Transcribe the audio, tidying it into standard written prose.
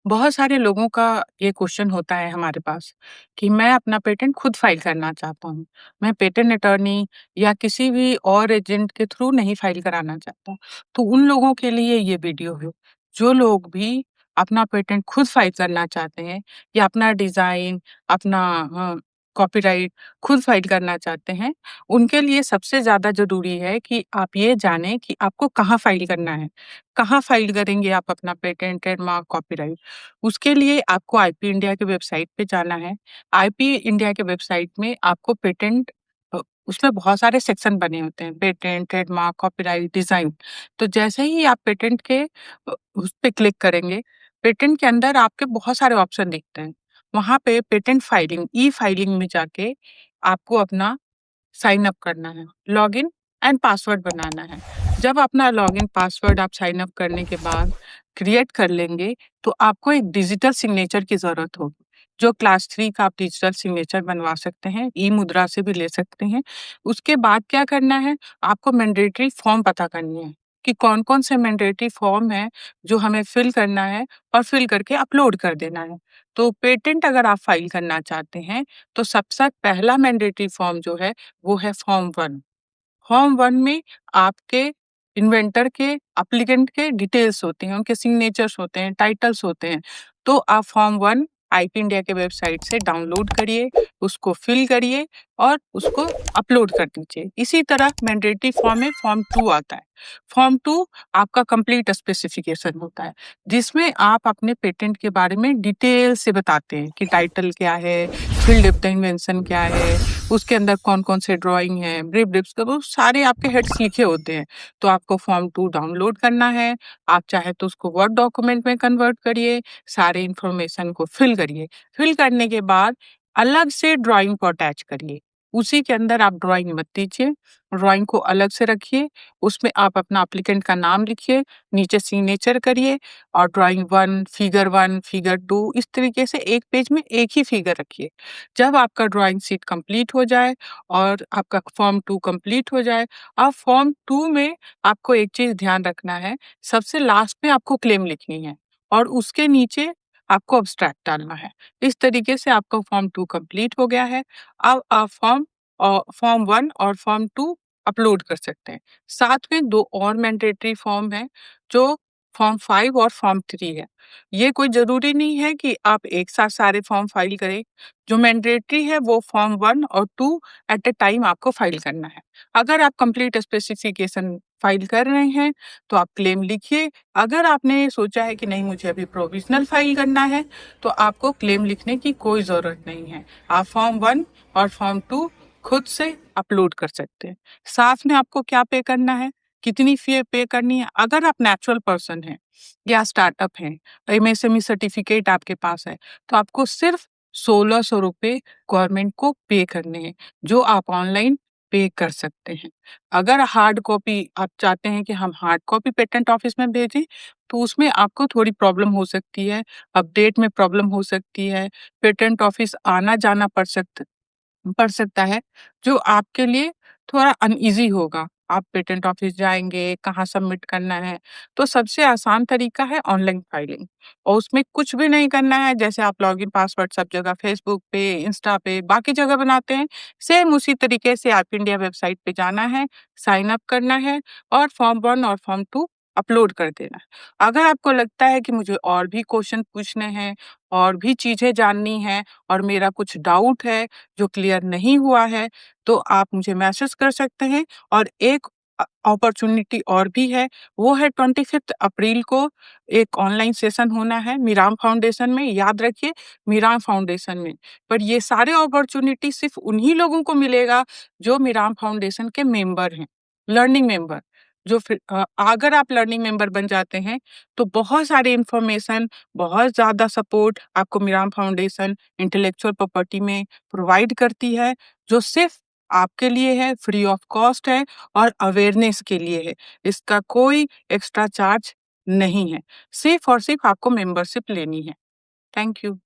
बहुत सारे लोगों का ये क्वेश्चन होता है हमारे पास कि मैं अपना पेटेंट खुद फाइल करना चाहता हूँ। मैं पेटेंट अटॉर्नी या किसी भी और एजेंट के थ्रू नहीं फाइल कराना चाहता। तो उन लोगों के लिए ये वीडियो है। जो लोग भी अपना पेटेंट खुद फाइल करना चाहते हैं या अपना डिज़ाइन, अपना कॉपीराइट खुद फाइल करना चाहते हैं, उनके लिए सबसे ज़्यादा ज़रूरी है कि आप ये जानें कि आपको कहाँ फाइल करना है। कहाँ फाइल करेंगे आप अपना पेटेंट, ट्रेडमार्क, कॉपीराइट? उसके लिए आपको आईपी इंडिया की वेबसाइट पे जाना है। आईपी इंडिया के वेबसाइट में आपको पेटेंट उसमें बहुत सारे सेक्शन बने होते हैं, पेटेंट, ट्रेडमार्क, कॉपीराइट, डिज़ाइन। तो जैसे ही आप पेटेंट के उस पे क्लिक करेंगे, पेटेंट के अंदर आपके बहुत सारे ऑप्शन दिखते हैं। वहाँ पे पेटेंट फाइलिंग, ई-फाइलिंग में जाके आपको अपना साइन अप करना है, लॉगिन एंड पासवर्ड बनाना है। जब अपना लॉगिन पासवर्ड आप साइन अप करने के बाद क्रिएट कर लेंगे, तो आपको एक डिजिटल सिग्नेचर की ज़रूरत होगी, जो क्लास 3 का आप डिजिटल सिग्नेचर बनवा सकते हैं, ई-मुद्रा से भी ले सकते हैं। उसके बाद क्या करना है, आपको मैंडेटरी फॉर्म पता करनी है कि कौन-कौन से मैंडेटरी फॉर्म हैं, जो हमें फिल करना है और फिल करके अपलोड कर देना है। तो पेटेंट अगर आप फाइल करना चाहते हैं, तो सबसे पहला मैंडेटरी फॉर्म जो है, वो है फॉर्म 1। फॉर्म 1 में आपके इन्वेंटर के, एप्लीकेंट के डिटेल्स होते हैं, उनके सिग्नेचर्स होते हैं, टाइटल्स होते हैं। तो आप फॉर्म 1 आईपी इंडिया के वेबसाइट से डाउनलोड करिए, उसको फिल करिए और उसको अपलोड कर दीजिए। इसी तरह मैंडेटरी फॉर्म में फॉर्म 2 आता है। फॉर्म 2 आपका कंप्लीट स्पेसिफिकेशन होता है, जिसमें आप अपने पेटेंट के बारे में डिटेल से बताते हैं कि टाइटल क्या है, फील्ड ऑफ द इन्वेंशन क्या है, उसके अंदर कौन-कौन से ड्राइंग है, ब्रीफ डिस्क्रिप्शन वो सारे आपके हेड्स लिखे होते हैं। तो आपको फॉर्म 2 डाउनलोड करना है। आप चाहे तो उसको वर्ड डॉक्यूमेंट में कन्वर्ट करिए, सारे इन्फॉर्मेशन को फिल करिए। फिल करने के बाद अलग से ड्राइंग को अटैच करिए। उसी के अंदर आप ड्राइंग मत दीजिए, ड्राइंग को अलग से रखिए। उसमें आप अपना एप्लीकेंट का नाम लिखिए, नीचे सिग्नेचर करिए और ड्राइंग 1, फिगर 2 इस तरीके से एक पेज में एक ही फिगर रखिए। जब आपका ड्राइंग शीट कंप्लीट हो जाए और आपका फॉर्म 2 कंप्लीट हो जाए, अब फॉर्म 2 में आपको एक चीज़ ध्यान रखना है, सबसे लास्ट में आपको क्लेम लिखनी है और उसके नीचे आपको एब्स्ट्रैक्ट डालना है। इस तरीके से आपका फॉर्म 2 कंप्लीट हो गया है। अब आप फॉर्म 1 और फॉर्म 2 अपलोड कर सकते हैं। साथ में 2 और मैंडेटरी फॉर्म हैं, जो फॉर्म 5 और फॉर्म 3 है। ये कोई ज़रूरी नहीं है कि आप एक साथ सारे फॉर्म फाइल करें। जो मैंडेटरी है वो फॉर्म 1 और 2 एट अ टाइम आपको फाइल करना है। अगर आप कंप्लीट स्पेसिफिकेशन फाइल कर रहे हैं, तो आप क्लेम लिखिए। अगर आपने सोचा है कि नहीं मुझे अभी प्रोविज़नल फाइल करना है, तो आपको क्लेम लिखने की कोई ज़रूरत नहीं है। आप फॉर्म 1 और फॉर्म 2 खुद से अपलोड कर सकते हैं। साथ में आपको क्या पे करना है, कितनी फ़ी पे करनी है, अगर आप नेचुरल पर्सन हैं या स्टार्टअप हैं, एमएसएमई सर्टिफिकेट आपके पास है, तो आपको सिर्फ ₹1600 गवर्नमेंट को पे करने हैं, जो आप ऑनलाइन पे कर सकते हैं। अगर हार्ड कॉपी आप चाहते हैं कि हम हार्ड कॉपी पेटेंट ऑफिस में भेजें, तो उसमें आपको थोड़ी प्रॉब्लम हो सकती है, अपडेट में प्रॉब्लम हो सकती है, पेटेंट ऑफिस आना-जाना पड़ सकता है, जो आपके लिए थोड़ा अनईज़ी होगा। आप पेटेंट ऑफिस जाएँगे, कहाँ सबमिट करना है, तो सबसे आसान तरीका है ऑनलाइन फाइलिंग और उसमें कुछ भी नहीं करना है, जैसे आप लॉगिन पासवर्ड सब जगह फेसबुक पे, इंस्टा पे, बाकी जगह बनाते हैं, सेम उसी तरीके से आप इंडिया वेबसाइट पे जाना है, साइन अप करना है और फॉर्म 1 और फॉर्म 2 अपलोड कर देना है। अगर आपको लगता है कि मुझे और भी क्वेश्चन पूछने हैं, और भी चीज़ें जाननी हैं और मेरा कुछ डाउट है जो क्लियर नहीं हुआ है, तो आप मुझे मैसेज कर सकते हैं और एक अपॉर्च्युनिटी और भी है, वो है 25 अप्रैल को एक ऑनलाइन सेशन होना है मीराम फाउंडेशन में, याद रखिए मीराम फाउंडेशन में। पर ये सारे अपॉर्च्युनिटी सिर्फ़ उन्हीं लोगों को मिलेगा जो मीराम फाउंडेशन के मेंबर हैं, लर्निंग मेंबर। जो फिर अगर आप लर्निंग मेंबर बन जाते हैं, तो बहुत सारी इन्फॉर्मेशन, बहुत ज़्यादा सपोर्ट आपको मीराम फाउंडेशन इंटेलेक्चुअल प्रॉपर्टी में प्रोवाइड करती है, जो सिर्फ़ आपके लिए है, फ्री ऑफ कॉस्ट है और अवेयरनेस के लिए है। इसका कोई एक्स्ट्रा चार्ज नहीं है। सिर्फ़ और सिर्फ़ आपको मेंबरशिप लेनी है। Thank you.